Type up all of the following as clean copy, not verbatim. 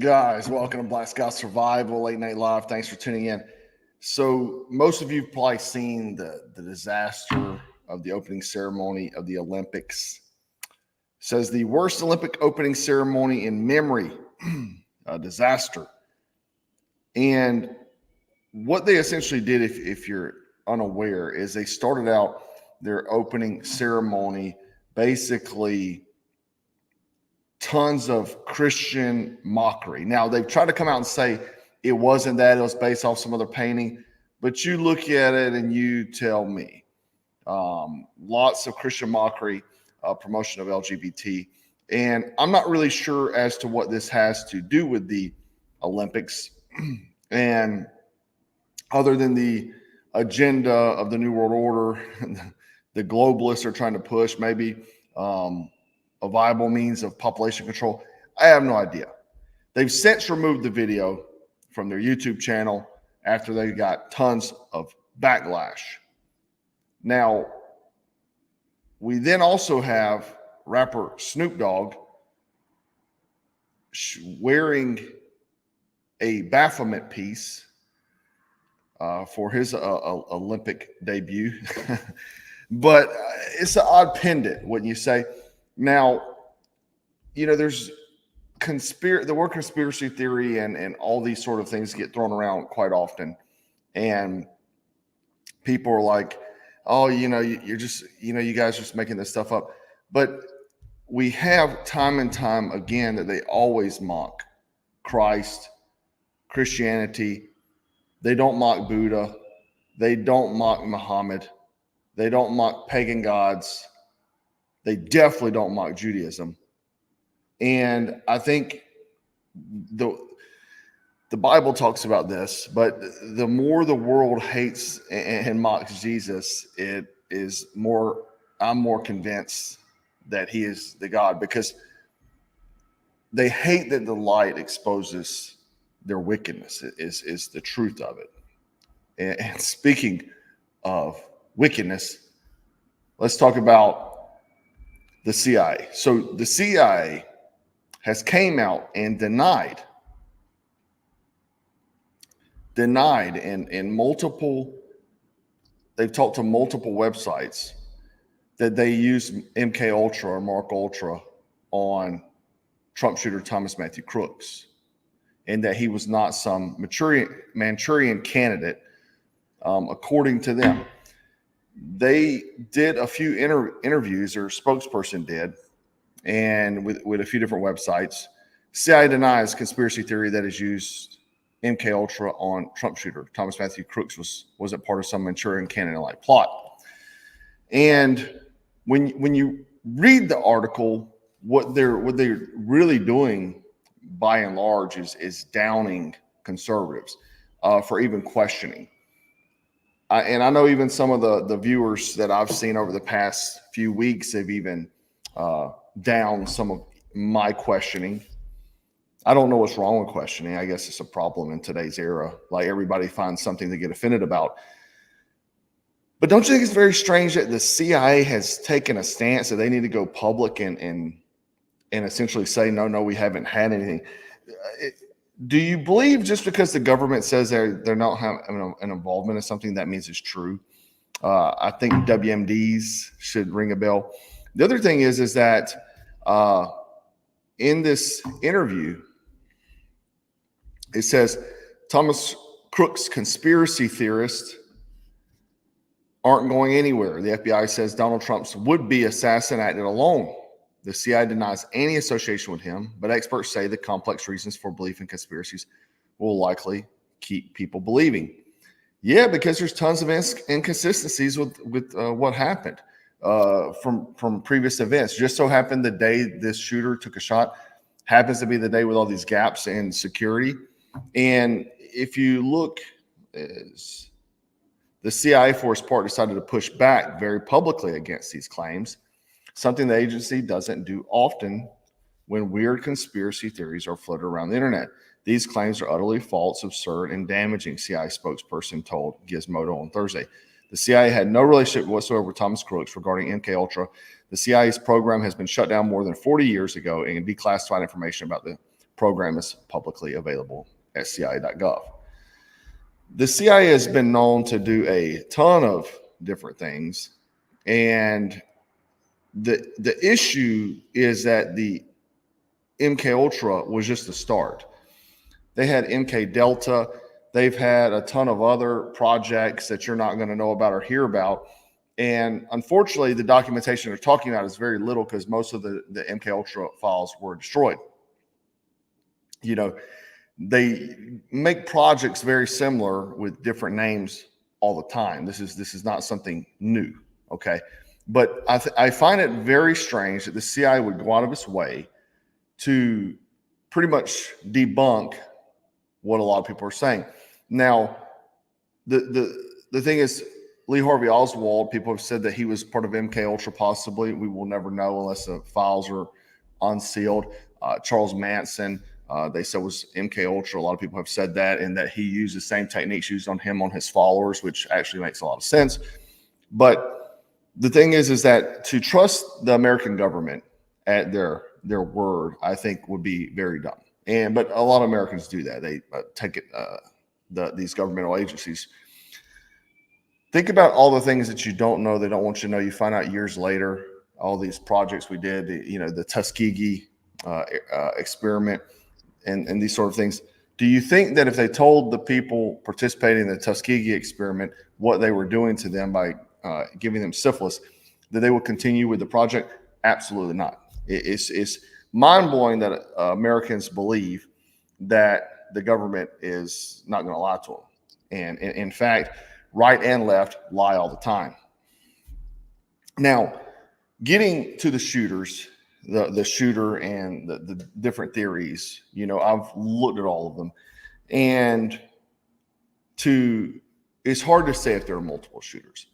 Guys, welcome to Black Scout Survival Late Night Live. Thanks for tuning in. So most of you have probably seen the disaster of the opening ceremony of the Olympics. It says the worst Olympic opening ceremony in memory, a disaster. And what they essentially did, if you're unaware, is they started out their opening ceremony basically tons of Christian mockery. Now, they've tried to come out and say it wasn't that, it was based off some other painting, but you look at it and you tell me. Lots of Christian mockery, promotion of LGBT. And I'm not really sure as to what this has to do with the Olympics. And other than the agenda of the New World Order, the globalists are trying to push, maybe a viable means of population control. I have no idea. They've since removed the video from their YouTube channel after they got tons of backlash. Now, we then also have rapper Snoop Dogg wearing a Baphomet piece for his Olympic debut. But it's an odd pendant, wouldn't you say? Now, you know, there's the word conspiracy theory and all these sort of things get thrown around quite often. And people are like, oh, you know, you're just, you know, you guys are just making this stuff up. But we have time and time again that they always mock Christ, Christianity. They don't mock Buddha. They don't mock Muhammad. They don't mock pagan gods. They definitely don't mock Judaism. And I think the Bible talks about this, but the more the world hates and mocks Jesus, I'm more convinced that he is the God, because they hate that the light exposes their wickedness, is the truth of it. And speaking of wickedness, let's talk about the CIA. So the CIA has came out and denied in multiple, they've talked to multiple websites that they used MK Ultra or Mark Ultra on Trump shooter Thomas Matthew Crooks, and that he was not some Manchurian candidate, according to them. They did a few interviews, or spokesperson did, and with a few different websites. CIA denies conspiracy theory that has used MK Ultra on Trump shooter Thomas Matthew Crooks wasn't part of some Manchurian candidate-like plot. And when you read the article, what they're really doing, by and large, is downing conservatives for even questioning. And I know even some of the viewers that I've seen over the past few weeks have even downed some of my questioning. I don't know what's wrong with questioning. I guess it's a problem in today's era. Like, everybody finds something to get offended about. But don't you think it's very strange that the CIA has taken a stance that they need to go public and essentially say, no, we haven't had anything? Do you believe just because the government says they're not having an involvement in something, that means it's true? I think WMDs should ring a bell. The other thing is that in this interview, it says Thomas Crooks conspiracy theorists aren't going anywhere. The FBI says Donald Trump's would-be assassin acted alone. The CIA denies any association with him, but experts say the complex reasons for belief in conspiracies will likely keep people believing. Yeah, because there's tons of inconsistencies with what happened from previous events. Just so happened the day this shooter took a shot happens to be the day with all these gaps in security. And if you look, the CIA for its part decided to push back very publicly against these claims, something the agency doesn't do often when weird conspiracy theories are floated around the internet. These claims are utterly false, absurd, and damaging, CIA spokesperson told Gizmodo on Thursday. The CIA had no relationship whatsoever with Thomas Crooks regarding MK Ultra. The CIA's program has been shut down more than 40 years ago, and declassified information about the program is publicly available at CIA.gov. The CIA has been known to do a ton of different things, and the issue is that the MK Ultra was just the start. They had MK Delta. They've had a ton of other projects that you're not going to know about or hear about. And unfortunately, the documentation they're talking about is very little because most of the MK Ultra files were destroyed. You know, they make projects very similar with different names all the time. This is not something new, okay? But I find it very strange that the CIA would go out of its way to pretty much debunk what a lot of people are saying. Now, the thing is, Lee Harvey Oswald, people have said that he was part of MK Ultra possibly. We will never know unless the files are unsealed. Charles Manson, they said was MK Ultra. A lot of people have said that, and that he used the same techniques used on him on his followers, which actually makes a lot of sense. But the thing is that to trust the American government at their word, I think would be very dumb. But a lot of Americans do that. They take it, these governmental agencies. Think about all the things that you don't know. They don't want you to know. You find out years later, all these projects we did, the Tuskegee experiment and these sort of things. Do you think that if they told the people participating in the Tuskegee experiment what they were doing to them by giving them syphilis, that they would continue with the project? Absolutely not. It's mind-blowing that Americans believe that the government is not going to lie to them. And in fact, right and left lie all the time. Now, getting to the shooters, the shooter and the different theories, I've looked at all of them. And it's hard to say if there are multiple shooters.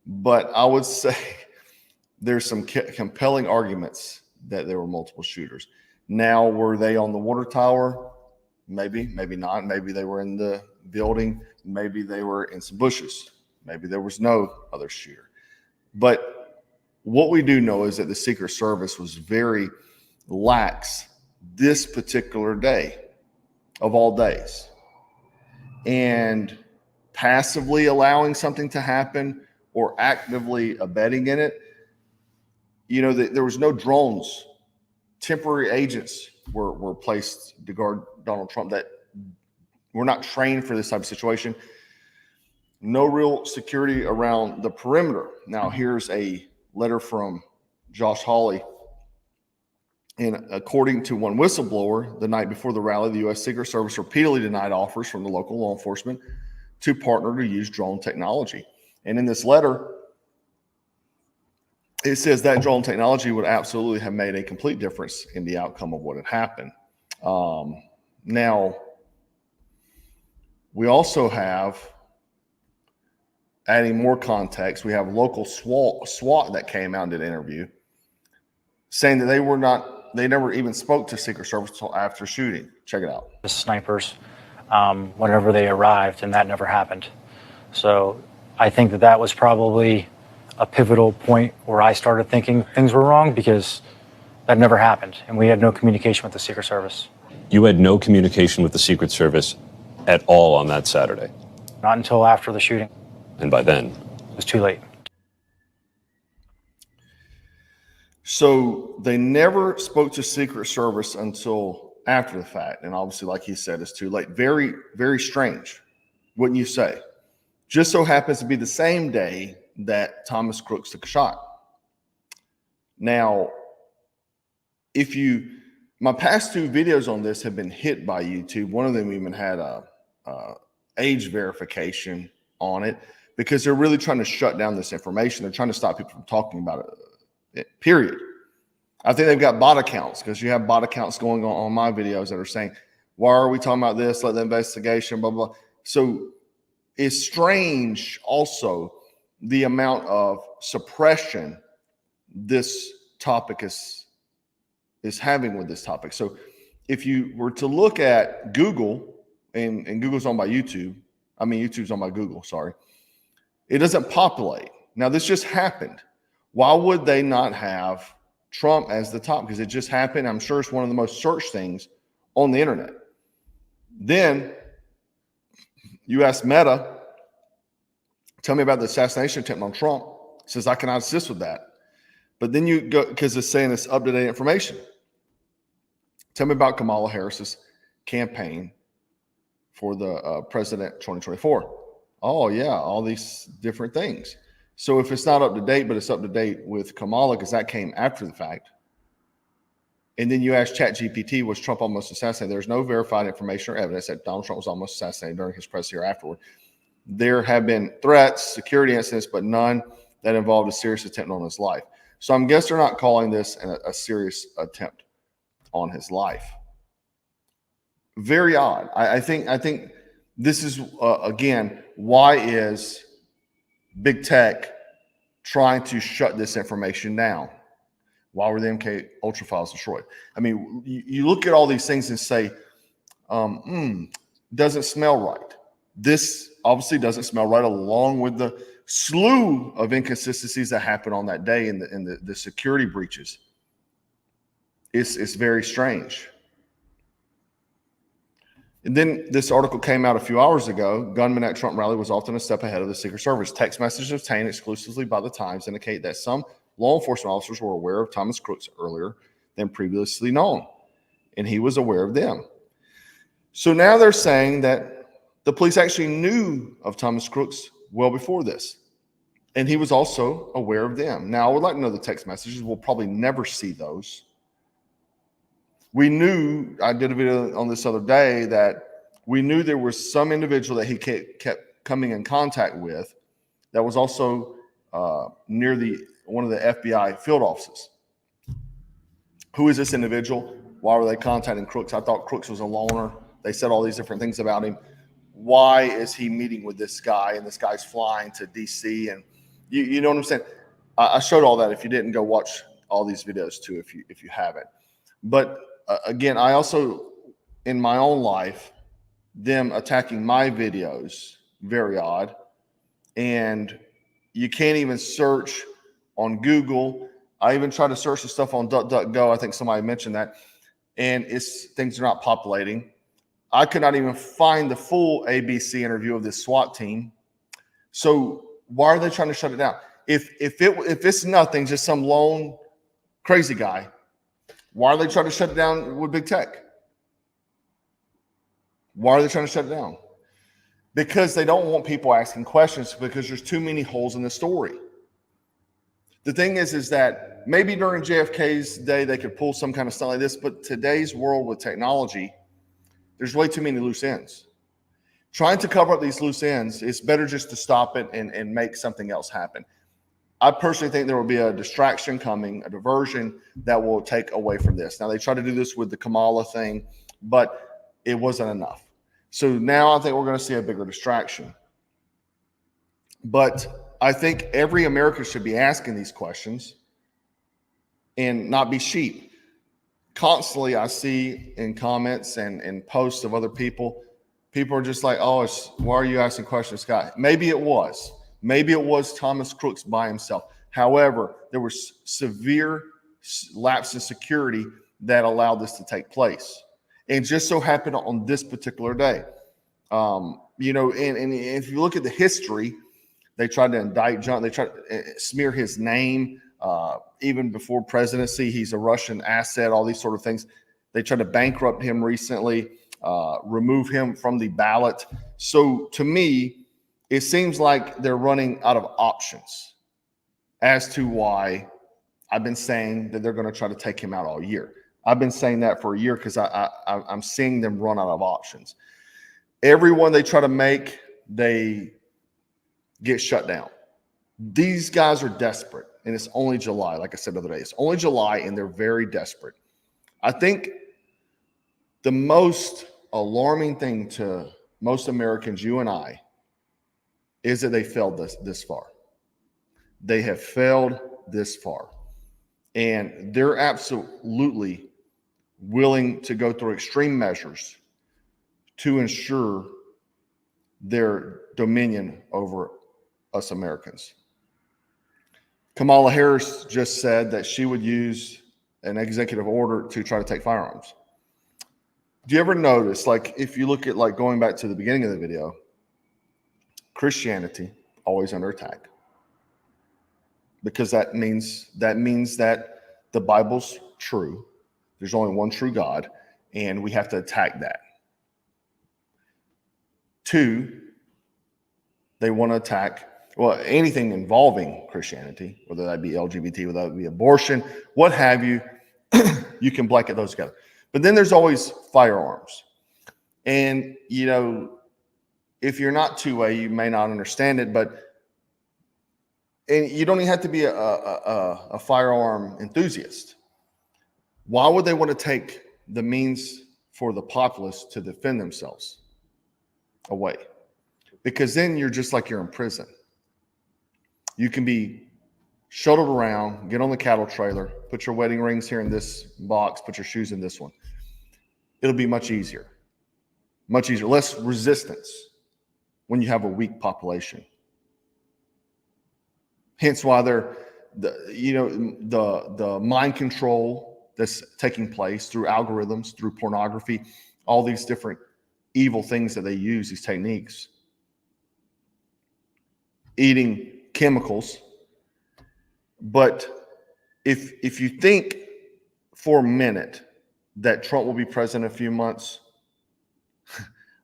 But I would say there's some compelling arguments that there were multiple shooters. Now, were they on the water tower? Maybe, maybe not. Maybe they were in the building. Maybe they were in some bushes. Maybe there was no other shooter. But what we do know is that the Secret Service was very lax this particular day of all days. And passively allowing something to happen or actively abetting in it, there was no drones. Temporary agents were placed to guard Donald Trump that were not trained for this type of situation. No real security around the perimeter. Now, here's a letter from Josh Hawley. And according to one whistleblower, the night before the rally, the U.S. Secret Service repeatedly denied offers from the local law enforcement to partner to use drone technology. And in this letter, it says that drone technology would absolutely have made a complete difference in the outcome of what had happened. Now, we also have, adding more context, we have local SWAT that came out and did an interview saying that they never even spoke to Secret Service until after shooting. Check it out. The snipers, whenever they arrived, and that never happened. So I think that was probably a pivotal point where I started thinking things were wrong, because that never happened, and we had no communication with the Secret Service. You had no communication with the Secret Service at all on that Saturday? Not until after the shooting. And by then? It was too late. So they never spoke to Secret Service until after the fact. And obviously, like he said, it's too late. Very, very strange, wouldn't you say? Just so happens to be the same day that Thomas Crooks took a shot. Now, my past two videos on this have been hit by YouTube. One of them even had a age verification on it, because they're really trying to shut down this information. They're trying to stop people from talking about it, period. I think they've got bot accounts, because you have bot accounts going on my videos that are saying, why are we talking about this? Let the investigation, blah, blah. So it's strange also the amount of suppression this topic is having with this topic. So if you were to look at Google, and Google's owned by YouTube, YouTube's owned by Google, sorry. It doesn't populate. Now, this just happened. Why would they not have Trump as the top? Because it just happened. I'm sure it's one of the most searched things on the internet. Then you ask Meta, tell me about the assassination attempt on Trump. It says, I cannot assist with that. But then you go, because it's saying it's up-to-date information. Tell me about Kamala Harris's campaign for the president 2024. Oh, yeah, all these different things. So if it's not up to date, but it's up to date with Kamala, because that came after the fact. And then you ask ChatGPT, was Trump almost assassinated? There's no verified information or evidence that Donald Trump was almost assassinated during his presidency or afterward. There have been threats, security incidents, but none that involved a serious attempt on his life. So I'm guessing they're not calling this a serious attempt on his life. Very odd. I think this is, again, why is big tech trying to shut this information down? Why were the MK Ultra files destroyed? I mean, you look at all these things and say, doesn't smell right. This obviously doesn't smell right, along with the slew of inconsistencies that happened on that day in the security breaches. It's very strange. And then this article came out a few hours ago. Gunman at Trump rally was often a step ahead of the Secret Service. Text messages obtained exclusively by the Times indicate that some law enforcement officers were aware of Thomas Crooks earlier than previously known, and he was aware of them. So now they're saying that the police actually knew of Thomas Crooks well before this, and he was also aware of them. Now, I would like to know the text messages. We'll probably never see those. We knew, I did a video on this other day, that we knew there was some individual that he kept coming in contact with that was also near one of the FBI field offices. Who is this individual? Why were they contacting Crooks? I thought Crooks was a loner. They said all these different things about him. Why is he meeting with this guy, and this guy's flying to DC? And you know what I'm saying? I showed all that. If you didn't, go watch all these videos too, if you haven't. But again, I also, in my own life, them attacking my videos, very odd. And you can't even search on Google. I even tried to search the stuff on DuckDuckGo. I think somebody mentioned that. And things are not populating. I could not even find the full ABC interview of this SWAT team. So why are they trying to shut it down? If it's nothing, just some lone crazy guy, why are they trying to shut it down with big tech? Why are they trying to shut it down? Because they don't want people asking questions, because there's too many holes in the story. The thing is that maybe during JFK's day, they could pull some kind of stuff like this, but today's world with technology, there's way too many loose ends. Trying to cover up these loose ends, it's better just to stop it and make something else happen. I personally think there will be a distraction coming, a diversion that will take away from this. Now, they tried to do this with the Kamala thing, but it wasn't enough. So now I think we're going to see a bigger distraction. But I think every American should be asking these questions and not be sheep. Constantly, I see in comments and posts of other people are just like, oh, why are you asking questions, Scott? Maybe it was. Maybe it was Thomas Crooks by himself. However, there was severe lapse in security that allowed this to take place. And just so happened on this particular day. And if you look at the history, they tried to indict John. They tried to smear his name. Even before presidency, he's a Russian asset, all these sort of things. They tried to bankrupt him recently, remove him from the ballot. So to me, it seems like they're running out of options as to why I've been saying that they're going to try to take him out all year. I've been saying that for a year because I'm seeing them run out of options. Everyone they try to make, they get shut down. These guys are desperate, and it's only July. Like I said the other day, it's only July, and they're very desperate. I think the most alarming thing to most Americans, you and I, is that they failed this far. They have failed this far. And they're absolutely willing to go through extreme measures to ensure their dominion over us Americans. Kamala Harris just said that she would use an executive order to try to take firearms. Do you ever notice, like, if you look at, like, going back to the beginning of the video, Christianity always under attack, because that means that the Bible's true. There's only one true God, and we have to attack that. 2, they want to attack, well, anything involving Christianity, whether that be LGBT, whether that be abortion, what have you. You can blanket those together. But then there's always firearms. And, you know, if you're not two-way, you may not understand it, and you don't even have to be a firearm enthusiast. Why would they want to take the means for the populace to defend themselves away? Because then you're just like you're in prison. You can be shuttled around, get on the cattle trailer, put your wedding rings here in this box, put your shoes in this one. It'll be much easier, less resistance when you have a weak population. Hence why the mind control that's taking place through algorithms, through pornography, all these different evil things that they use, these techniques, eating chemicals. But if you think for a minute that Trump will be president in a few months,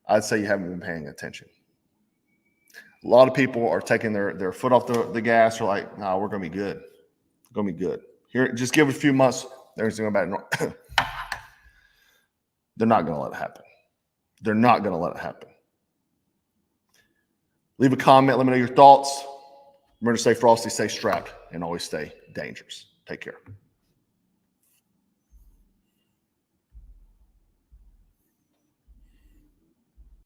I'd say you haven't been paying attention. A lot of people are taking their foot off the gas. They're like, no, we're going to be good. We're going to be good. Here, just give it a few months. Everything's going to go back. They're not going to let it happen. They're not going to let it happen. Leave a comment. Let me know your thoughts. Remember to stay frosty, stay strapped, and always stay dangerous. Take care.